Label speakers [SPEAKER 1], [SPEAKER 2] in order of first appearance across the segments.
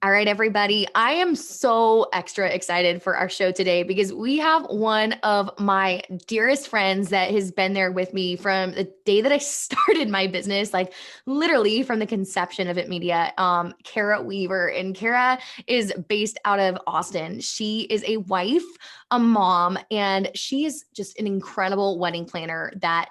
[SPEAKER 1] All right, everybody. I am so extra excited for our show today because we have one of my dearest friends that has been there with me from the day that I started my business, like literally from the conception of It Media, Kara Weaver. And Kara is based out of Austin. She is a wife, a mom, and she is just an incredible wedding planner that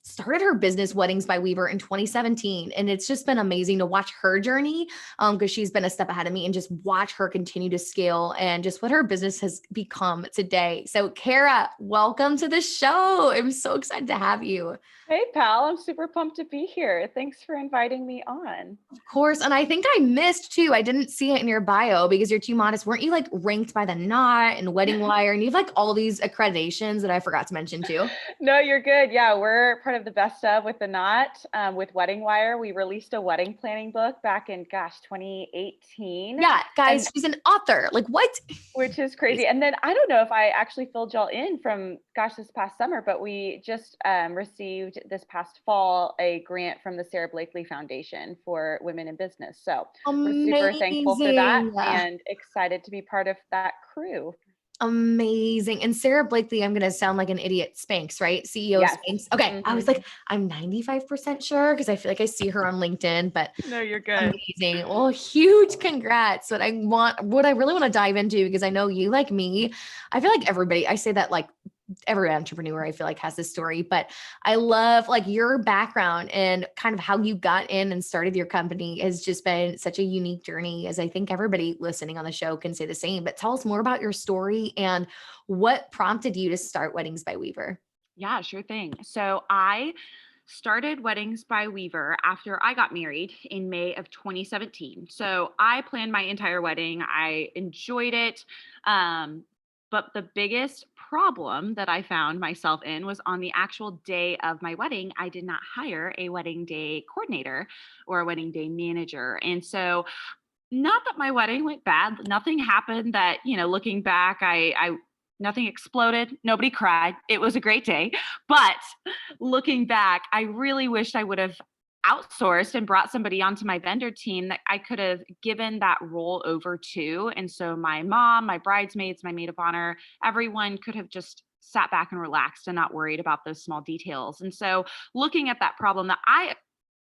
[SPEAKER 1] started her business Weddings by Weaver in 2017. And it's just been amazing to watch her journey because she's been a step ahead of me and just watch her continue to scale and just what her business has become today. So Kara, welcome to the show. I'm so excited to have you.
[SPEAKER 2] Hey, pal. I'm super pumped to be here. Thanks for inviting me on.
[SPEAKER 1] Of course. And I think I missed too. I didn't see it in your bio because you're too modest. Weren't you like ranked by the Knot and Wedding Wire? And you have like all these accreditations that I forgot to mention too.
[SPEAKER 2] No, you're good. Yeah, we're part of the best of with the Knot, with Wedding Wire. We released a wedding planning book back in, 2018.
[SPEAKER 1] Yeah,
[SPEAKER 2] And
[SPEAKER 1] guys, she's an author. Like what?
[SPEAKER 2] which is crazy. And then I don't know if I actually filled y'all in from, this past summer, but we just received this past fall a grant from the Sarah Blakely Foundation for Women in Business. So we're super thankful for that
[SPEAKER 1] Amazing.
[SPEAKER 2] and excited to be part of that crew.
[SPEAKER 1] Amazing. And Sarah Blakely, I'm going to sound like an idiot. Spanx, right? CEO of
[SPEAKER 2] Yes.
[SPEAKER 1] Spanx. Okay. I was like, I'm 95% sure because I feel like I see her on LinkedIn, but
[SPEAKER 2] No, you're good.
[SPEAKER 1] amazing. Well, huge congrats. What I really want to dive into, because I know you like me, I feel like everybody, I say that like every entrepreneur I feel like has this story, but I love like your background and kind of how you got in and started your company has just been such a unique journey, as I think everybody listening on the show can say the same. But tell us more about your story and what prompted you to start Weddings by Weaver.
[SPEAKER 2] Yeah, sure thing. So I started Weddings by Weaver after I got married in May of 2017. So I planned my entire wedding. I enjoyed it. But the biggest problem that I found myself in was on the actual day of my wedding, I did not hire a wedding day coordinator or a wedding day manager. And so not that my wedding went bad. Nothing happened that, looking back, I nothing exploded. Nobody cried. It was a great day. But looking back, I really wished I would have outsourced and brought somebody onto my vendor team that I could have given that role over to. And so my mom, my bridesmaids, my maid of honor, everyone could have just sat back and relaxed and not worried about those small details. And so looking at that problem that I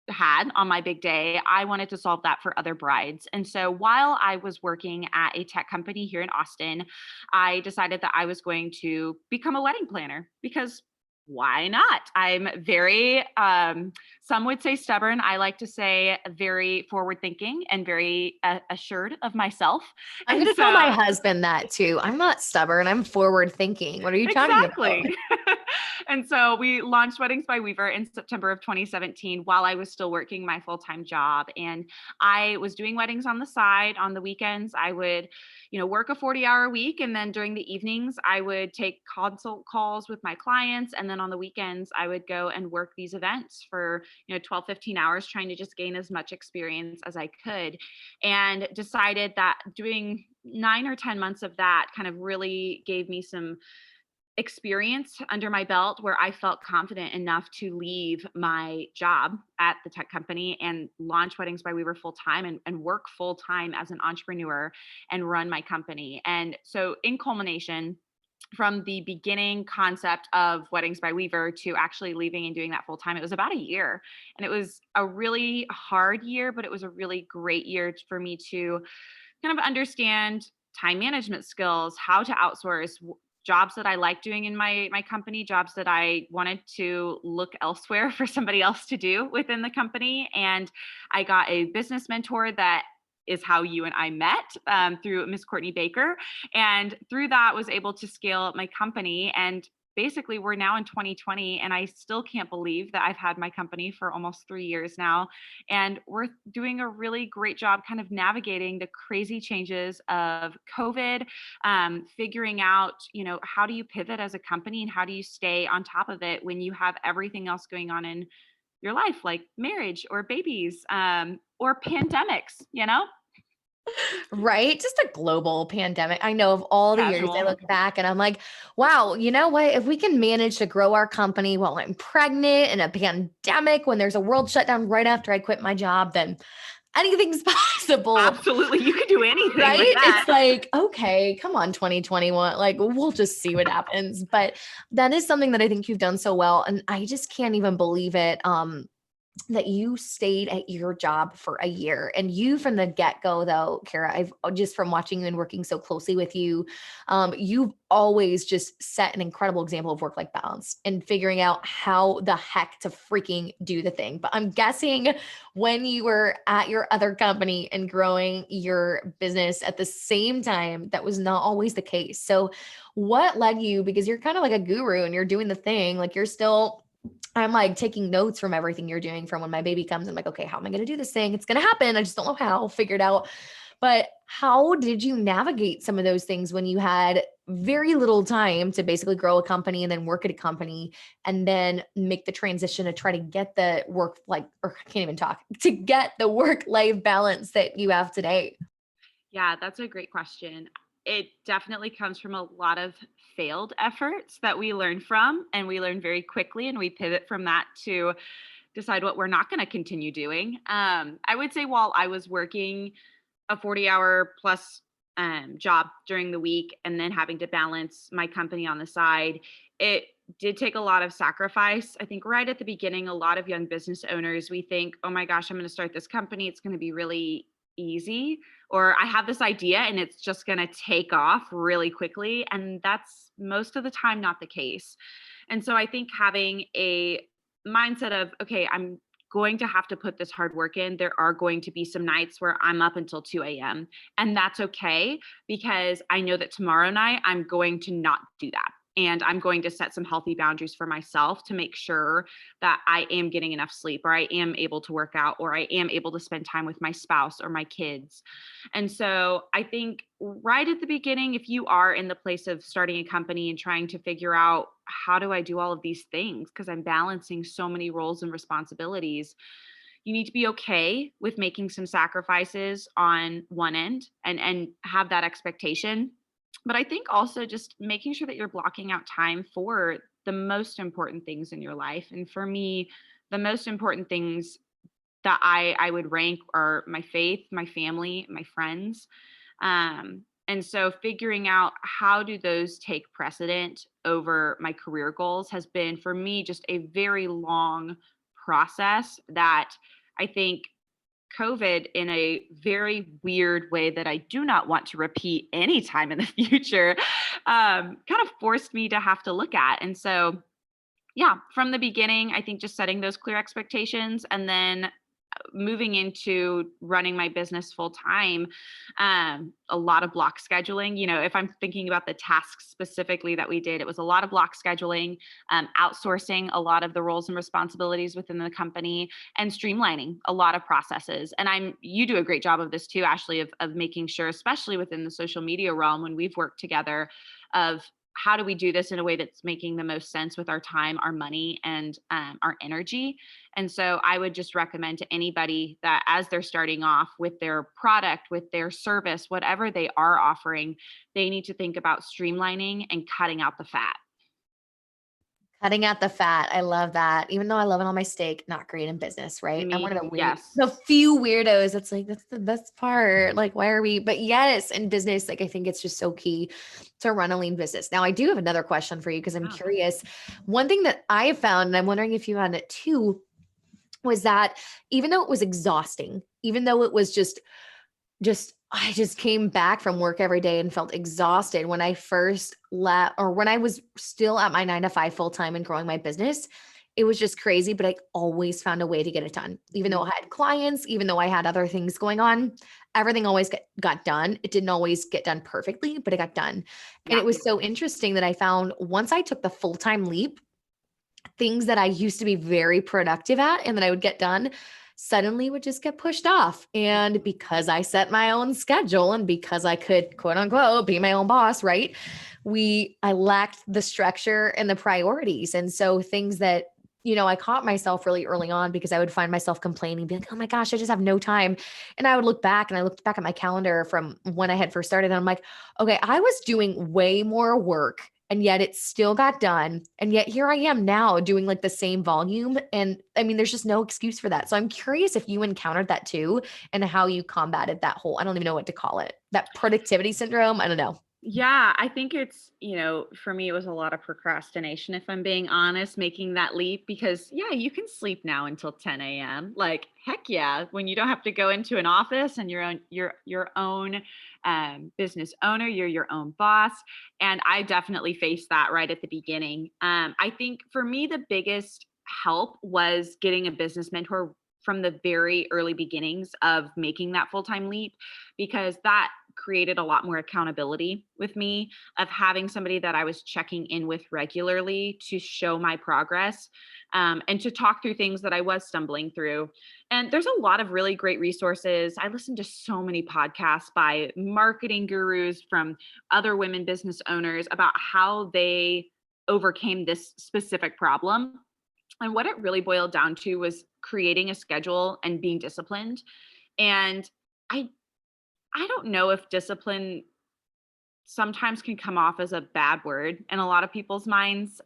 [SPEAKER 2] had on my big day, I wanted to solve that for other brides. And so while I was working at a tech company here in Austin, I decided that I was going to become a wedding planner because why not? I'm very, some would say stubborn. I like to say very forward thinking and very assured of myself.
[SPEAKER 1] I'm
[SPEAKER 2] And
[SPEAKER 1] going to tell my
[SPEAKER 2] so
[SPEAKER 1] husband that too. I'm not stubborn. I'm forward thinking. What are you talking about?
[SPEAKER 2] exactly. And so we launched Weddings by Weaver in September of 2017 while I was still working my full-time job. And I was doing weddings on the side. On the weekends, I would, work a 40-hour week. And then during the evenings, I would take consult calls with my clients. And then on the weekends, I would go and work these events for, 12, 15 hours, trying to just gain as much experience as I could. And decided that doing 9 or 10 months of that kind of really gave me some experience under my belt where I felt confident enough to leave my job at the tech company and launch Weddings by Weaver full time and work full time as an entrepreneur and run my company. And so in culmination, from the beginning concept of Weddings by Weaver to actually leaving and doing that full time, it was about a year. And it was a really hard year, but it was a really great year for me to kind of understand time management skills, how to outsource jobs that I like doing in my company, jobs that I wanted to look elsewhere for somebody else to do within the company. And I got a business mentor that is how you and I met through Miss Courtney Baker. And through that was able to scale up my company. And basically we're now in 2020 and I still can't believe that I've had my company for almost 3 years now. And we're doing a really great job kind of navigating the crazy changes of COVID, figuring out, how do you pivot as a company and how do you stay on top of it when you have everything else going on in your life, like marriage or babies, or pandemics.
[SPEAKER 1] Right? Just a global pandemic. I know of all the years I
[SPEAKER 2] Casual.
[SPEAKER 1] look back and I'm like, wow, you know what? If we can manage to grow our company while I'm pregnant in a pandemic, when there's a world shutdown right after I quit my job, then anything's possible.
[SPEAKER 2] Absolutely. You can do anything
[SPEAKER 1] Right?
[SPEAKER 2] with that.
[SPEAKER 1] It's like, okay, come on, 2021. Like, we'll just see what happens. But that is something that I think you've done so well. And I just can't even believe it. That you stayed at your job for a year. And you from the get-go though, Kara, I've just from watching you and working so closely with you, you've always just set an incredible example of work-life balance and figuring out how the heck to freaking do the thing. But I'm guessing when you were at your other company and growing your business at the same time, that was not always the case. So what led you, because you're kind of like a guru and you're doing the thing, like you're still, I'm like taking notes from everything you're doing from when my baby comes. I'm like, okay, how am I going to do this thing? It's going to happen. I just don't know how, figure it out. But how did you navigate some of those things when you had very little time to basically grow a company and then work at a company and then make the transition to try to get the work, like, or I can't even talk, to get the work-life balance that you have today?
[SPEAKER 2] Yeah, that's a great question. It definitely comes from a lot of failed efforts that we learn from, and we learn very quickly, and we pivot from that to decide what we're not going to continue doing. I would say while I was working a 40-hour plus job during the week and then having to balance my company on the side, it did take a lot of sacrifice. I think right at the beginning, a lot of young business owners, we think, oh my gosh, I'm going to start this company. It's going to be really easy. Or I have this idea and it's just going to take off really quickly. And that's most of the time not the case. And so I think having a mindset of, okay, I'm going to have to put this hard work in. There are going to be some nights where I'm up until 2 a.m. And that's okay because I know that tomorrow night I'm going to not do that. And I'm going to set some healthy boundaries for myself to make sure that I am getting enough sleep, or I am able to work out, or I am able to spend time with my spouse or my kids. And so I think right at the beginning, if you are in the place of starting a company and trying to figure out how do I do all of these things, because I'm balancing so many roles and responsibilities, you need to be okay with making some sacrifices on one end and have that expectation. But I think also just making sure that you're blocking out time for the most important things in your life. And for me, the most important things that I would rank are my faith, my family, my friends. And so figuring out how do those take precedent over my career goals has been for me just a very long process that I think COVID in a very weird way that I do not want to repeat anytime in the future, kind of forced me to have to look at. And so, yeah, from the beginning, I think just setting those clear expectations and then moving into running my business full time, a lot of block scheduling. You know, if I'm thinking about the tasks specifically that we did, it was a lot of block scheduling, outsourcing a lot of the roles and responsibilities within the company, and streamlining a lot of processes. And you do a great job of this too, Ashley, of making sure, especially within the social media realm, when we've worked together, of how do we do this in a way that's making the most sense with our time, our money, and our energy. And so I would just recommend to anybody that as they're starting off with their product, with their service, whatever they are offering, they need to think about streamlining and cutting out the fat.
[SPEAKER 1] Cutting out the fat. I love that. Even though I love it on my steak, not great in business, right? I'm
[SPEAKER 2] Me,
[SPEAKER 1] one of
[SPEAKER 2] yes.
[SPEAKER 1] the few weirdos that's like, that's the best part. Like, why are we? But yes, in business, like I think it's just so key to run a lean business. Now, I do have another question for you because I'm
[SPEAKER 2] Oh,
[SPEAKER 1] curious. One thing that I have found, and I'm wondering if you found it too, was that even though it was exhausting, even though it was just I just came back from work every day and felt exhausted when I first left, or when I was still at my 9 to 5 full time and growing my business. It was just crazy, but I always found a way to get it done. Even though
[SPEAKER 2] mhm.
[SPEAKER 1] I had clients, even though I had other things going on, everything always got done. It didn't always get done perfectly, but it got done. And
[SPEAKER 2] Yeah.
[SPEAKER 1] it was so interesting that I found once I took the full-time leap, things that I used to be very productive at and that I would get done suddenly would just get pushed off. And because I set my own schedule and because I could quote unquote be my own boss, right? I lacked the structure and the priorities. And so things that, I caught myself really early on because I would find myself complaining, be like, oh my gosh, I just have no time. And I would look back and I looked back at my calendar from when I had first started. And I'm like, okay, I was doing way more work and yet it still got done. And yet here I am now doing like the same volume. And I mean, there's just no excuse for that. So I'm curious if you encountered that too and how you combated that whole, I don't even know what to call it, that productivity syndrome. I don't know.
[SPEAKER 2] Yeah, I think it's, for me, it was a lot of procrastination, if I'm being honest, making that leap because, yeah, you can sleep now until 10 a.m. Like, heck yeah, when you don't have to go into an office and your own business owner, you're your own boss. And I definitely faced that right at the beginning. I think for me, the biggest help was getting a business mentor from the very early beginnings of making that full-time leap, because that created a lot more accountability with me of having somebody that I was checking in with regularly to show my progress, and to talk through things that I was stumbling through. And there's a lot of really great resources. I listen to so many podcasts by marketing gurus from other women business owners about how they overcame this specific problem. And what it really boiled down to was creating a schedule and being disciplined. And I I don't know if discipline sometimes can come off as a bad word in a lot of people's minds.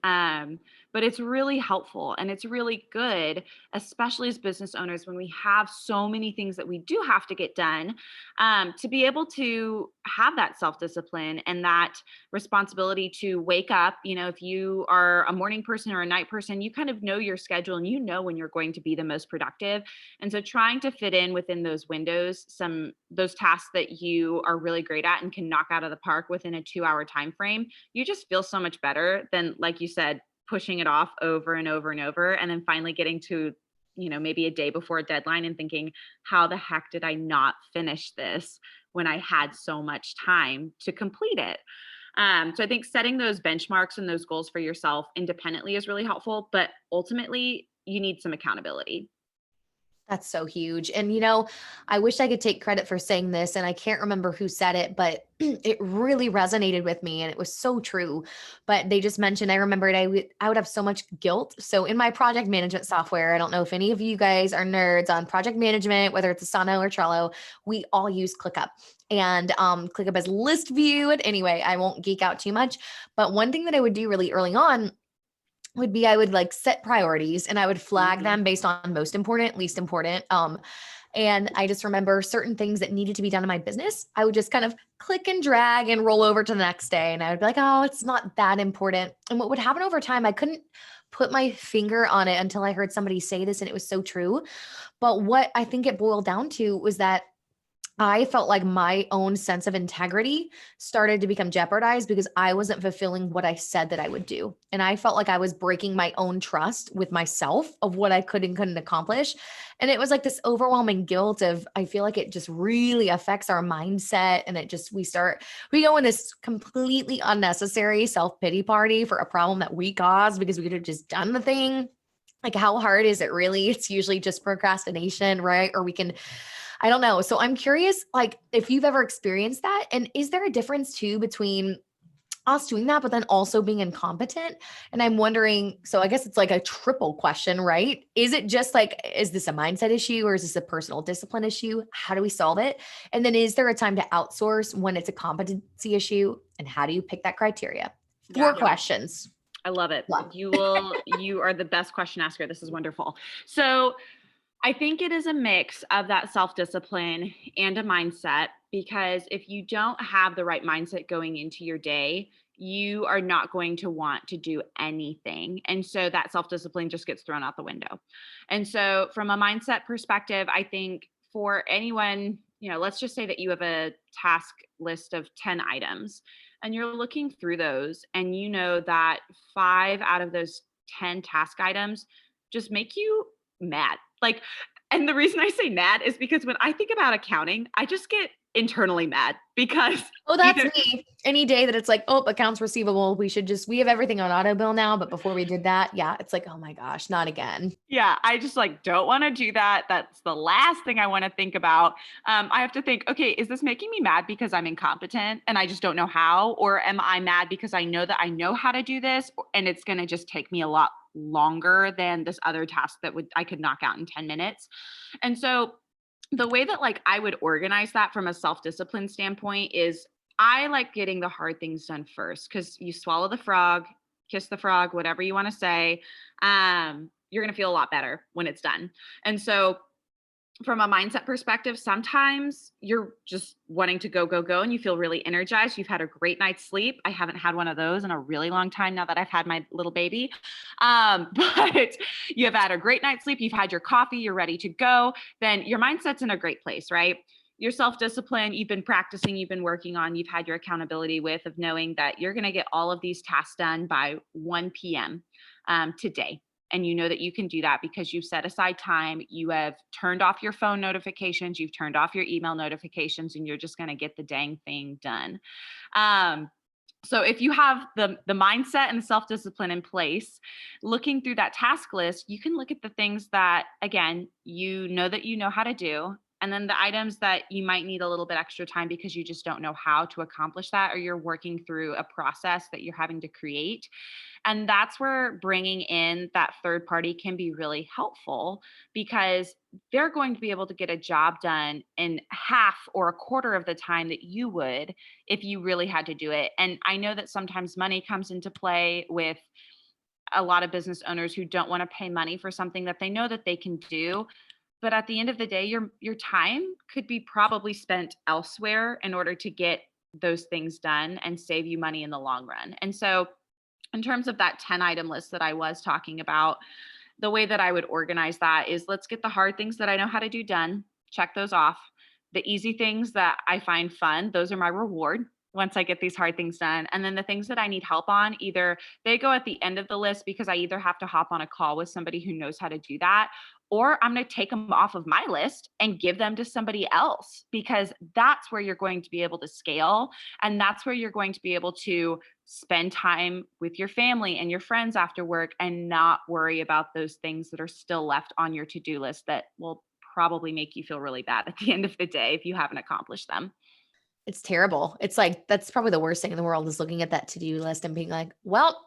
[SPEAKER 2] But it's really helpful and it's really good, especially as business owners, when we have so many things that we do have to get done, to be able to have that self discipline and that responsibility to wake up. If you are a morning person or a night person, you kind of know your schedule and you know when you're going to be the most productive. And so trying to fit in within those windows, those tasks that you are really great at and can knock out of the park within a 2-hour time frame, you just feel so much better than, like you said, pushing it off over and over and over, and then finally getting to, maybe a day before a deadline and thinking, how the heck did I not finish this when I had so much time to complete it? So I think setting those benchmarks and those goals for yourself independently is really helpful, but ultimately you need some accountability.
[SPEAKER 1] That's so huge. And, I wish I could take credit for saying this, and I can't remember who said it, but it really resonated with me and it was so true. But they just mentioned, I remembered I would have so much guilt. So in my project management software, I don't know if any of you guys are nerds on project management, whether it's Asana or Trello, we all use ClickUp. And ClickUp has list view. And anyway, I won't geek out too much. But one thing that I would do really early on would be I would like set priorities and I would flag
[SPEAKER 2] Mhm.
[SPEAKER 1] them based on most important, least important. And I just remember certain things that needed to be done in my business. I would just kind of click and drag and roll over to the next day. And I would be like, oh, it's not that important. And what would happen over time, I couldn't put my finger on it until I heard somebody say this, and it was so true. But what I think it boiled down to was that I felt like my own sense of integrity started to become jeopardized because I wasn't fulfilling what I said that I would do. And I felt like I was breaking my own trust with myself of what I could and couldn't accomplish. And it was like this overwhelming guilt of, I feel like it just really affects our mindset. And it just, we go in this completely unnecessary self pity party for a problem that we caused because we could have just done the thing. Like, how hard is it really? It's usually just procrastination, right? Or we can, I don't know. So I'm curious, like, if you've ever experienced that, and is there a difference too between us doing that, but then also being incompetent? And I'm wondering, so I guess it's like a triple question, right? Is it just like, is this a mindset issue or is this a personal discipline issue? How do we solve it? And then is there a time to outsource when it's a competency issue? And how do you pick that criteria? Four
[SPEAKER 2] Yeah.
[SPEAKER 1] questions.
[SPEAKER 2] I love it.
[SPEAKER 1] Love.
[SPEAKER 2] You are the best question asker. This is wonderful. So I think it is a mix of that self discipline and a mindset, because if you don't have the right mindset going into your day, you are not going to want to do anything. And so that self discipline just gets thrown out the window. And so, from a mindset perspective, I think for anyone, let's just say that you have a task list of 10 items and you're looking through those and you know that 5 out of those 10 task items just make you mad. Like, and the reason I say mad is because when I think about accounting, I just get internally mad because
[SPEAKER 1] Oh, that's
[SPEAKER 2] either,
[SPEAKER 1] me. Any day that it's like, oh, accounts receivable, we have everything on auto bill now. But before we did that, yeah, it's like, oh my gosh, not again.
[SPEAKER 2] yeah, I just like don't want to do that. That's the last thing I want to think about. I have to think, okay, is this making me mad because I'm incompetent and I just don't know how? Or am I mad because I know that I know how to do this and it's going to just take me a lot longer than this other task that I could knock out in 10 minutes? And so the way that like I would organize that from a self-discipline standpoint is I like getting the hard things done first because you swallow the frog, kiss the frog, whatever you want to say. You're going to feel a lot better when it's done. And so, from a mindset perspective, sometimes you're just wanting to go, go, go, and you feel really energized. You've had a great night's sleep. I haven't had one of those in a really long time now that I've had my little baby. But you have had a great night's sleep. You've had your coffee. You're ready to go. Then your mindset's in a great place, right? Your self-discipline, you've been practicing, you've been working on, you've had your accountability with of knowing that you're going to get all of these tasks done by 1 p.m. Today. And you know that you can do that because you've set aside time, you have turned off your phone notifications, you've turned off your email notifications, and you're just going to get the dang thing done. Um, so if you have the mindset and the self-discipline in place, looking through that task list, you can look at the things that, again, that you know how to do. And then the items that you might need a little bit extra time because you just don't know how to accomplish that, or you're working through a process that you're having to create. And that's where bringing in that third party can be really helpful because they're going to be able to get a job done in half or a quarter of the time that you would if you really had to do it. And I know that sometimes money comes into play with a lot of business owners who don't want to pay money for something that they know that they can do. But at the end of the day, your time could be probably spent elsewhere in order to get those things done and save you money in the long run. And so in terms of that 10 item list that I was talking about, the way that I would organize that is let's get the hard things that I know how to do done, check those off. The easy things that I find fun, those are my reward once I get these hard things done. And then the things that I need help on, either they go at the end of the list because I either have to hop on a call with somebody who knows how to do that, or I'm going to take them off of my list and give them to somebody else because that's where you're going to be able to scale. And that's where you're going to be able to spend time with your family and your friends after work and not worry about those things that are still left on your to-do list that will probably make you feel really bad at the end of the day if you haven't accomplished them.
[SPEAKER 1] It's terrible. It's like, that's probably the worst thing in the world is looking at that to-do list and being like, well,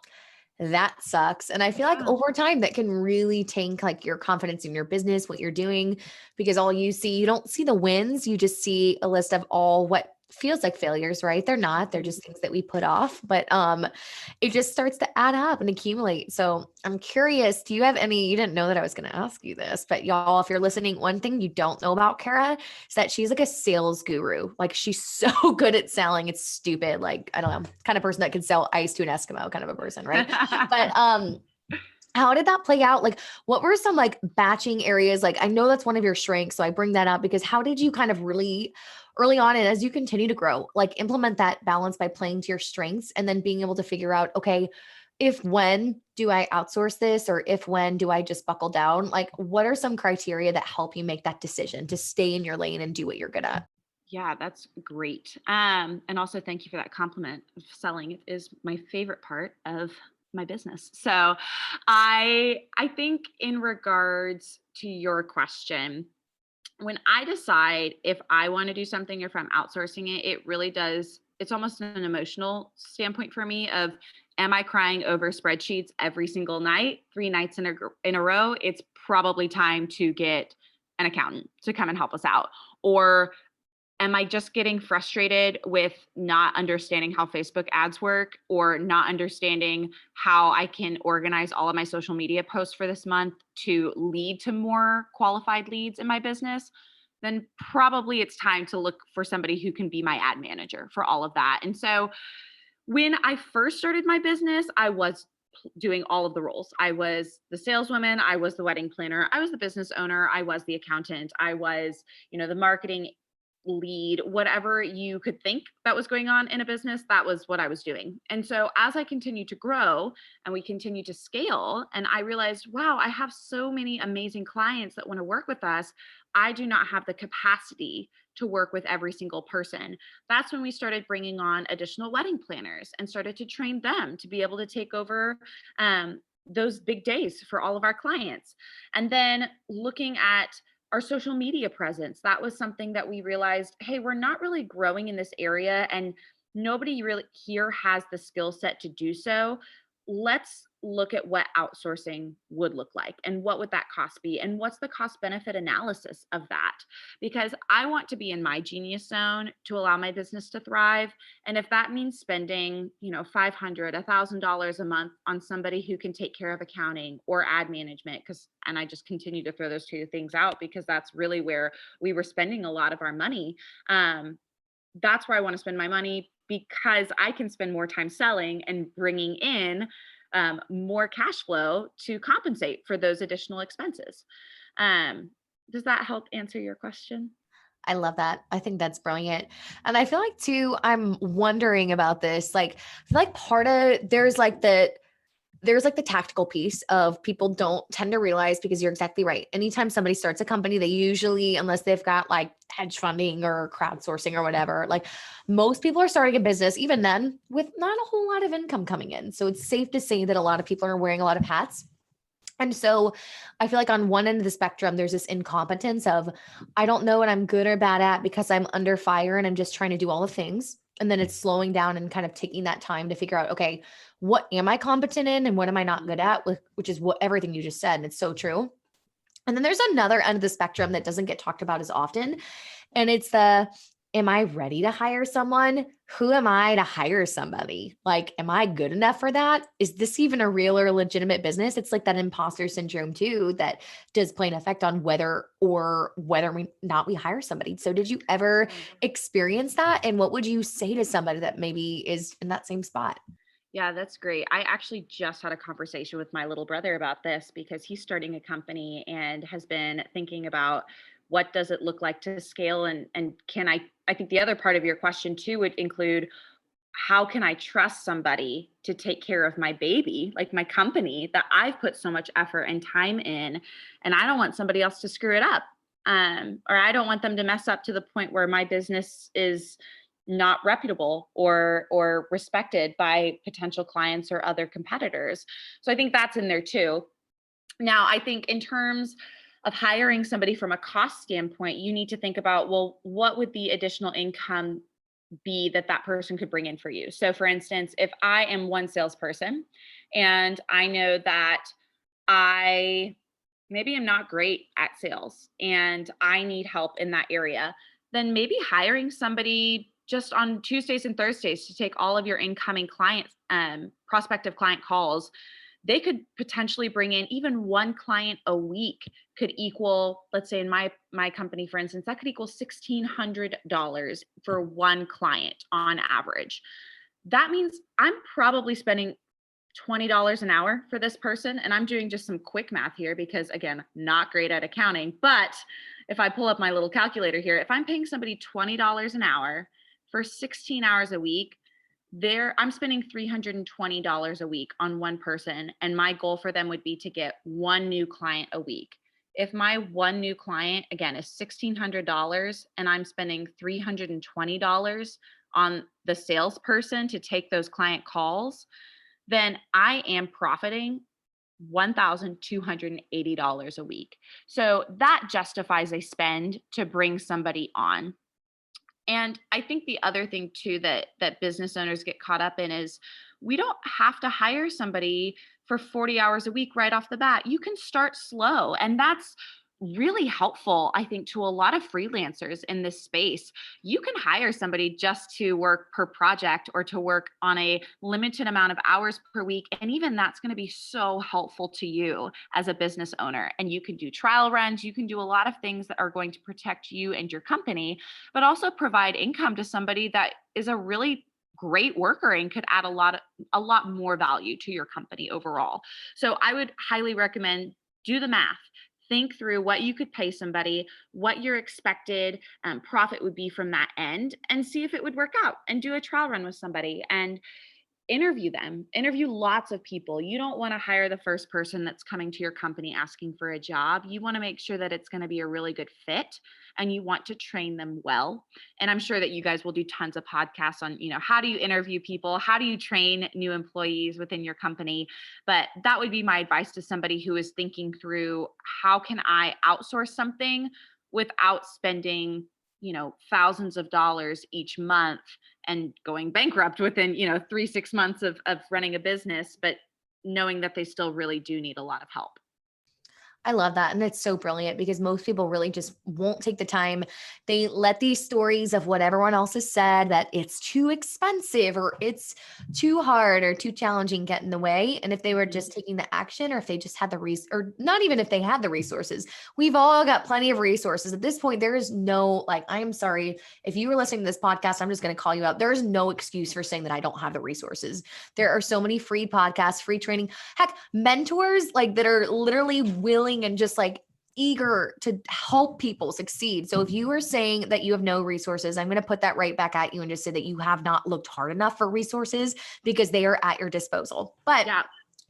[SPEAKER 1] that sucks. And I feel like
[SPEAKER 2] Yeah.
[SPEAKER 1] over time that can really tank like your confidence in your business, what you're doing, because all you don't see the wins. You just see a list of all what feels like failures, right? They're not, they're
[SPEAKER 2] Mhm.
[SPEAKER 1] just things that we put off, but it just starts to add up and accumulate. So I'm curious, do you have any, you didn't know that I was going to ask you this, but y'all, if you're listening, one thing you don't know about Kara is that she's like a sales guru. Like she's so good at selling. It's stupid. Like, I don't know, kind of person that could sell ice to an Eskimo kind of a person, right? But how did that play out? Like, what were some like batching areas? Like, I know that's one of your strengths, so I bring that up because how did you kind of really early on and as you continue to grow, like implement that balance by playing to your strengths and then being able to figure out, okay, if when do I outsource this or if when do I just buckle down? Like, what are some criteria that help you make that decision to stay in your lane and do what you're good at?
[SPEAKER 2] Yeah, that's great. And also thank you for that compliment of selling. It is my favorite part of my business. So I think in regards to your question, when I decide if I want to do something or if I'm outsourcing it, it really does, it's almost an emotional standpoint for me of am I crying over spreadsheets every single night, 3 nights in a row? It's probably time to get an accountant to come and help us out. Or am I just getting frustrated with not understanding how Facebook ads work or not understanding how I can organize all of my social media posts for this month to lead to more qualified leads in my business? Then probably it's time to look for somebody who can be my ad manager for all of that. And so when I first started my business, I was doing all of the roles. I was the saleswoman, I was the wedding planner, I was the business owner, I was the accountant, I was, the marketing lead, whatever you could think that was going on in a business, that was what I was doing. And so as I continued to grow and we continued to scale, and I realized, wow, I have so many amazing clients that want to work with us. I do not have the capacity to work with every single person. That's when we started bringing on additional wedding planners and started to train them to be able to take over those big days for all of our clients. And then looking at our social media presence, that was something that we realized, hey, we're not really growing in this area and nobody really here has the skill set to do so. let's look at what outsourcing would look like and what would that cost be and what's the cost benefit analysis of that, because I want to be in my genius zone to allow my business to thrive. And if that means spending, 500 $1,000 a month on somebody who can take care of accounting or ad management, because and I just continue to throw those two things out because that's really where we were spending a lot of our money. That's where I want to spend my money because I can spend more time selling and bringing in more cash flow to compensate for those additional expenses. Um, does that help answer your question?
[SPEAKER 1] I love that. I think that's brilliant. And I feel like too, I'm wondering about this. Like, I feel like part of there's like the tactical piece of people don't tend to realize, because you're exactly right. Anytime somebody starts a company, they usually, unless they've got like hedge funding or crowdsourcing or whatever, like most people are starting a business, even then, with not a whole lot of income coming in. So it's safe to say that a lot of people are wearing a lot of hats. And so I feel like on one end of the spectrum, there's this incompetence of, I don't know what I'm good or bad at because I'm under fire and I'm just trying to do all the things. And then it's slowing down and kind of taking that time to figure out, okay, what am I competent in and what am I not good at, which is what everything you just said. And it's so true. And then there's another end of the spectrum that doesn't get talked about as often. And it's the, am I ready to hire someone? Who am I to hire somebody? Like, am I good enough for that? Is this even a real or legitimate business? It's like that imposter syndrome too, that does play an effect on whether we not we hire somebody. So did you ever experience that? And what would you say to somebody that maybe is in that same spot?
[SPEAKER 2] Yeah, that's great. I actually just had a conversation with my little brother about this because he's starting a company and has been thinking about what does it look like to scale, and can I think the other part of your question too would include how can I trust somebody to take care of my baby, like my company that I've put so much effort and time in, and I don't want somebody else to screw it up. Or I don't want them to mess up to the point where my business is not reputable or respected by potential clients or other competitors. So I think that's in there too. Now, I think in terms of hiring somebody from a cost standpoint, you need to think about, well, what would the additional income be that that person could bring in for you? So, for instance, if I am one salesperson and I know that I maybe am not great at sales and I need help in that area, then maybe hiring somebody just on Tuesdays and Thursdays to take all of your incoming clients, prospective client calls. They could potentially bring in even one client a week could equal, let's say in my company, for instance, that could equal $1,600 for one client on average. That means I'm probably spending $20 an hour for this person. And I'm doing just some quick math here because, again, not great at accounting. But if I pull up my little calculator here, if I'm paying somebody $20 an hour for 16 hours a week, I'm spending $320 a week on one person. And my goal for them would be to get one new client a week. If my one new client, again, is $1,600 and I'm spending $320 on the salesperson to take those client calls, then I am profiting $1,280 a week. So that justifies a spend to bring somebody on. And I think the other thing too that business owners get caught up in is we don't have to hire somebody for 40 hours a week right off the bat. You can start slow, and that's really helpful, I think, to a lot of freelancers in this space. You can hire somebody just to work per project or to work on a limited amount of hours per week, and even that's going to be so helpful to you as a business owner. And you can do trial runs, you can do a lot of things that are going to protect you and your company, but also provide income to somebody that is a really great worker and could add a lot more value to your company overall. So I would highly recommend, do the math. Think through what you could pay somebody, what your expected profit would be from that end, and see if it would work out, and do a trial run with somebody and interview them, interview lots of people. You don't want to hire the first person that's coming to your company asking for a job. You want to make sure that it's going to be a really good fit, and you want to train them well. And I'm sure that you guys will do tons of podcasts on, how do you interview people? How do you train new employees within your company? But that would be my advice to somebody who is thinking through, how can I outsource something without spending, thousands of dollars each month and going bankrupt within 3 6 months of running a business, but knowing that they still really do need a lot of help.
[SPEAKER 1] I love that. And it's so brilliant because most people really just won't take the time. They let these stories of what everyone else has said that it's too expensive or it's too hard or too challenging get in the way. And if they were
[SPEAKER 2] Mhm.
[SPEAKER 1] just taking the action or if they just had the or not even if they had the resources, we've all got plenty of resources. At this point, there is no, like, I'm sorry, if you were listening to this podcast, I'm just going to call you out. There is no excuse for saying that I don't have the resources. There are so many free podcasts, free training. Heck, mentors like that are literally willing and just like eager to help people succeed. So if you are saying that you have no resources, I'm going to put that right back at you and just say that you have not looked hard enough for resources because they are at your disposal. But
[SPEAKER 2] Yeah.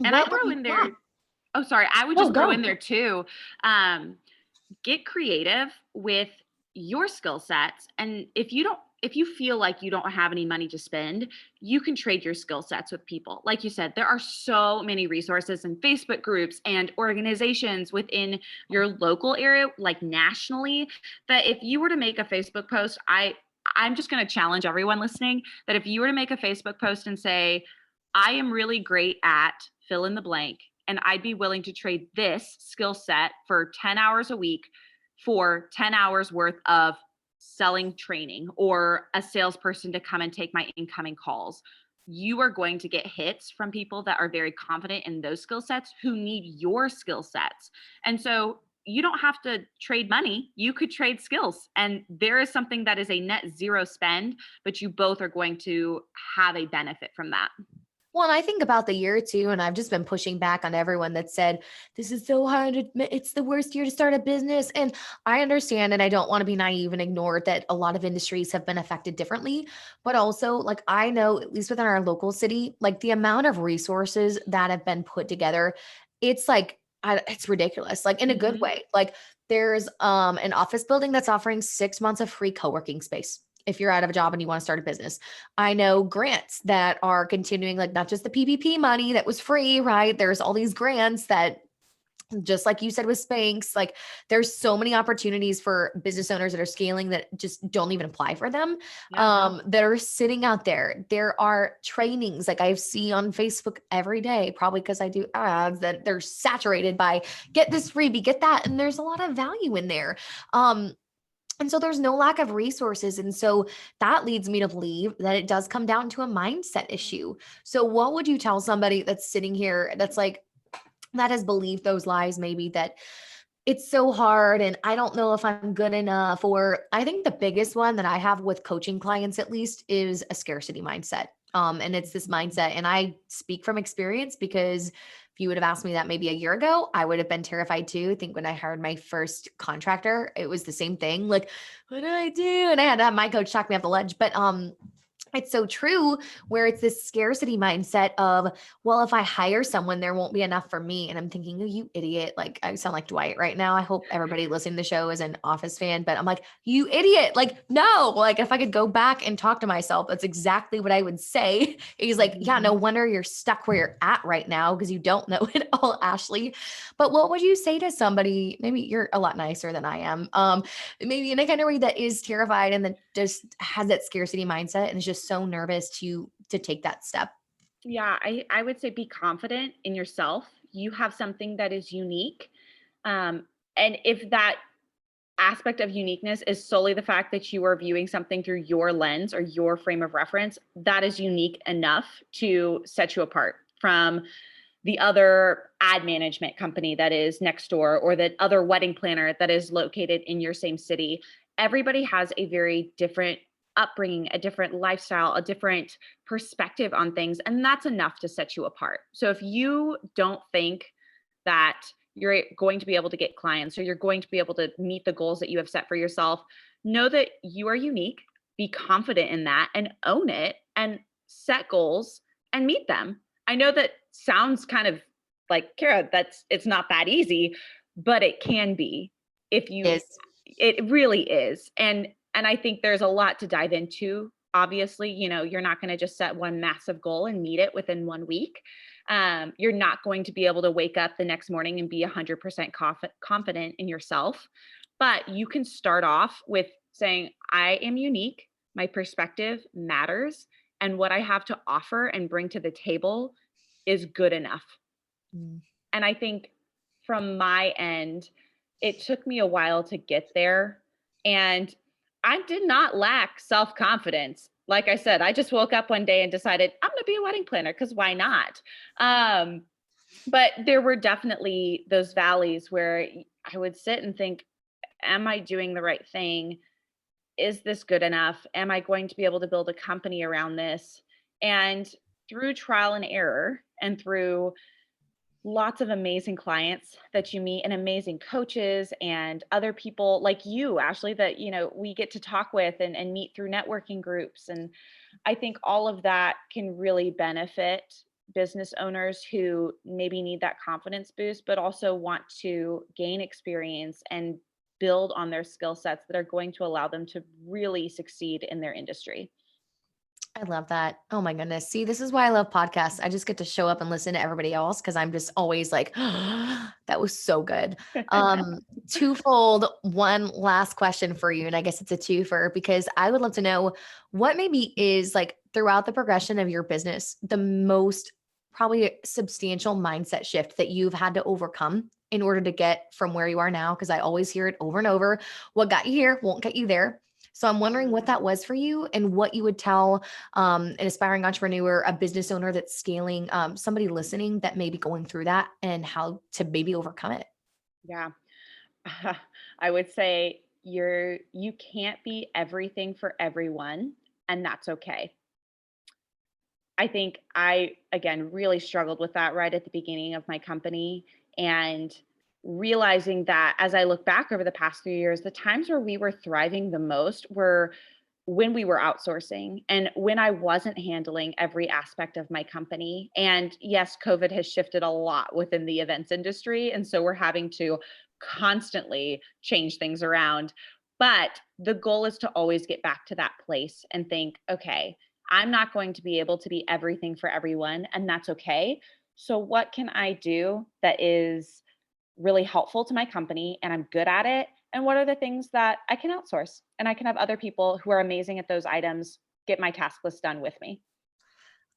[SPEAKER 2] And I
[SPEAKER 1] what would
[SPEAKER 2] throw
[SPEAKER 1] you,
[SPEAKER 2] in
[SPEAKER 1] yeah,
[SPEAKER 2] there, oh, sorry, I would
[SPEAKER 1] no,
[SPEAKER 2] just throw in
[SPEAKER 1] go.
[SPEAKER 2] there too. Um, get creative with your skill sets. And if you feel like you don't have any money to spend, you can trade your skill sets with people. Like you said, there are so many resources and Facebook groups and organizations within your local area, like nationally, that if you were to make a Facebook post, I'm just going to challenge everyone listening that if you were to make a Facebook post and say, I am really great at fill in the blank, and I'd be willing to trade this skill set for 10 hours a week for 10 hours worth of selling training or a salesperson to come and take my incoming calls. You are going to get hits from people that are very confident in those skill sets who need your skill sets. And so you don't have to trade money. You could trade skills. And there is something that is a net zero spend, but you both are going to have a benefit from that.
[SPEAKER 1] Well, and I think about the year too, and I've just been pushing back on everyone that said, this is so hard. It's the worst year to start a business. And I understand, and I don't want to be naive and ignore that a lot of industries have been affected differently. But also, like, I know, at least within our local city, like the amount of resources that have been put together, it's like, it's ridiculous, like in a good
[SPEAKER 2] Mhm.
[SPEAKER 1] way. Like, there's an office building that's offering 6 months of free co-working space if you're out of a job and you want to start a business. I know grants that are continuing, like not just the PPP money that was free, right? There's all these grants that, just like you said with Spanx, like there's so many opportunities for business owners that are scaling that just don't even apply for them,
[SPEAKER 2] Yeah.
[SPEAKER 1] that are sitting out there. There are trainings like I see on Facebook every day, probably because I do ads, that they're saturated by get this freebie, get that. And there's a lot of value in there. And so there's no lack of resources. And so that leads me to believe that it does come down to a mindset issue. So, what would you tell somebody that's sitting here that's like, that has believed those lies, maybe that it's so hard and I don't know if I'm good enough? Or I think the biggest one that I have with coaching clients, at least, is a scarcity mindset. And it's this mindset. And I speak from experience because if you would have asked me that maybe a year ago, I would have been terrified too. I think when I hired my first contractor, it was the same thing. Like, what do I do? And I had to have my coach talk me off the ledge. But it's so true where it's this scarcity mindset of, well, if I hire someone, there won't be enough for me. And I'm thinking, oh, you idiot. Like, I sound like Dwight right now. I hope everybody listening to the show is an Office fan, but I'm like, you idiot. Like, no, like if I could go back and talk to myself, that's exactly what I would say. He's like, yeah, no
[SPEAKER 2] Mhm.
[SPEAKER 1] wonder you're stuck where you're at right now because you don't know it all, Ashley. But what would you say to somebody? Maybe you're a lot nicer than I am. Maybe in a kind of way that is terrified and that just has that scarcity mindset and is just so nervous to take that step.
[SPEAKER 2] Yeah, I would say be confident in yourself. You have something that is unique. And if that aspect of uniqueness is solely the fact that you are viewing something through your lens or your frame of reference, that is unique enough to set you apart from the other ad management company that is next door or that other wedding planner that is located in your same city. Everybody has a very different upbringing, a different lifestyle, a different perspective on things, and that's enough to set you apart. So if you don't think that you're going to be able to get clients or you're going to be able to meet the goals that you have set for yourself, know that you are unique, be confident in that and own it and set goals and meet them. I know that sounds kind of like, Kara, it's not that easy, but it can be if you
[SPEAKER 1] Is
[SPEAKER 2] it really is. And I think there's a lot to dive into. Obviously, you're not going to just set one massive goal and meet it within 1 week. You're not going to be able to wake up the next morning and be 100% confident in yourself. But you can start off with saying, I am unique. My perspective matters. And what I have to offer and bring to the table is good enough.
[SPEAKER 1] Mm.
[SPEAKER 2] And I think from my end, it took me a while to get there. And I did not lack self confidence. Like I said, I just woke up one day and decided I'm going to be a wedding planner because why not? Um, but there were definitely those valleys where I would sit and think, am I doing the right thing? Is this good enough? Am I going to be able to build a company around this? And through trial and error and through lots of amazing clients that you meet and amazing coaches and other people like you, Ashley, that we get to talk with and meet through networking groups. And I think all of that can really benefit business owners who maybe need that confidence boost, but also want to gain experience and build on their skill sets that are going to allow them to really succeed in their industry.
[SPEAKER 1] I love that. Oh my goodness. See, this is why I love podcasts. I just get to show up and listen to everybody else because I'm just always like, that was so good. Twofold, one last question for you. And I guess it's a twofer because I would love to know what maybe is like throughout the progression of your business, the most probably substantial mindset shift that you've had to overcome in order to get from where you are now. Cause I always hear it over and over. What got you here won't get you there. So I'm wondering what that was for you and what you would tell an aspiring entrepreneur, a business owner that's scaling, somebody listening that may be going through that and how to maybe overcome it.
[SPEAKER 2] Yeah. I would say you can't be everything for everyone, and that's okay. I think I, again, really struggled with that right at the beginning of my company, and realizing that as I look back over the past few years, the times where we were thriving the most were when we were outsourcing and when I wasn't handling every aspect of my company. And yes, COVID has shifted a lot within the events industry. And so we're having to constantly change things around. But the goal is to always get back to that place and think, okay, I'm not going to be able to be everything for everyone, and that's okay. So, what can I do that is really helpful to my company and I'm good at it? And what are the things that I can outsource? And I can have other people who are amazing at those items get my task list done with me.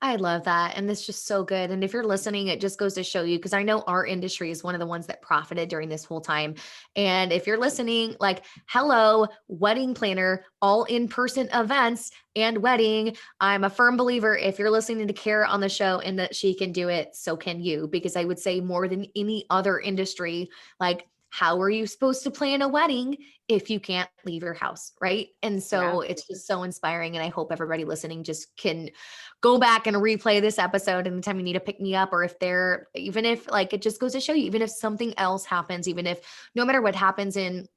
[SPEAKER 1] I love that. And that's just so good. And if you're listening, it just goes to show you, because I know our industry is one of the ones that profited during this whole time. And if you're listening, like, hello, wedding planner, all in person events and wedding. I'm a firm believer if you're listening to Kara on the show and that she can do it, so can you. Because I would say more than any other industry, like, how are you supposed to plan a wedding if you can't leave your house? Right. And
[SPEAKER 2] Yeah.
[SPEAKER 1] so it's just so inspiring. And I hope everybody listening just can go back and replay this episode anytime you need to pick me up, or if they're, even if like, it just goes to show you, even if something else happens, even if no matter what happens in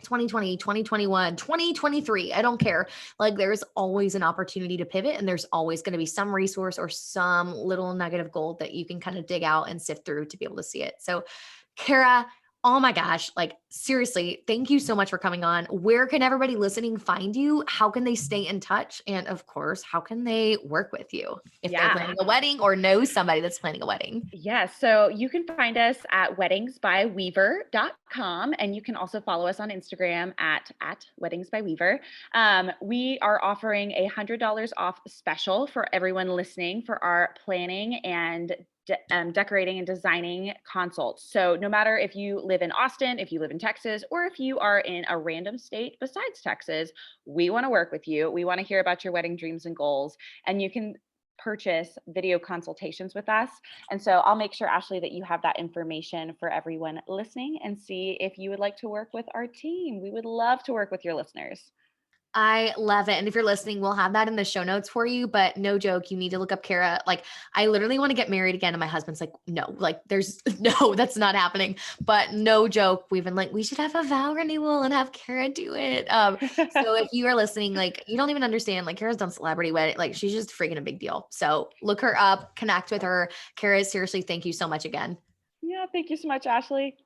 [SPEAKER 1] 2020, 2021, 2023, I don't care. Like there's always an opportunity to pivot and there's always going to be some resource or some little nugget of gold that you can kind of dig out and sift through to be able to see it. So Kara, oh my gosh, like seriously, thank you so much for coming on. Where can everybody listening find you? How can they stay in touch? And of course, how can they work with you if they're
[SPEAKER 2] Yeah.
[SPEAKER 1] planning a wedding or know somebody that's planning a wedding?
[SPEAKER 2] Yeah, so you can find us at weddingsbyweaver.com, and you can also follow us on Instagram at weddingsbyweaver. We are offering $100 off special for everyone listening for our planning and decorating and designing consults. So no matter if you live in Austin, if you live in Texas, or if you are in a random state besides Texas, we want to work with you. We want to hear about your wedding dreams and goals, and you can purchase video consultations with us. And so I'll make sure, Ashley, that you have that information for everyone listening and see if you would like to work with our team. We would love to work with your listeners.
[SPEAKER 1] I love it. And if you're listening, we'll have that in the show notes for you. But no joke, you need to look up Kara. Like, I literally want to get married again. And my husband's like, no, like, there's no, that's not happening. But no joke, we've been like, we should have a vow renewal and have Kara do it. So if you are listening, like, you don't even understand, like, Kara's done celebrity wedding. Like, she's just freaking a big deal. So look her up, connect with her. Kara, seriously, thank you so much again.
[SPEAKER 2] Yeah, thank you so much, Ashley.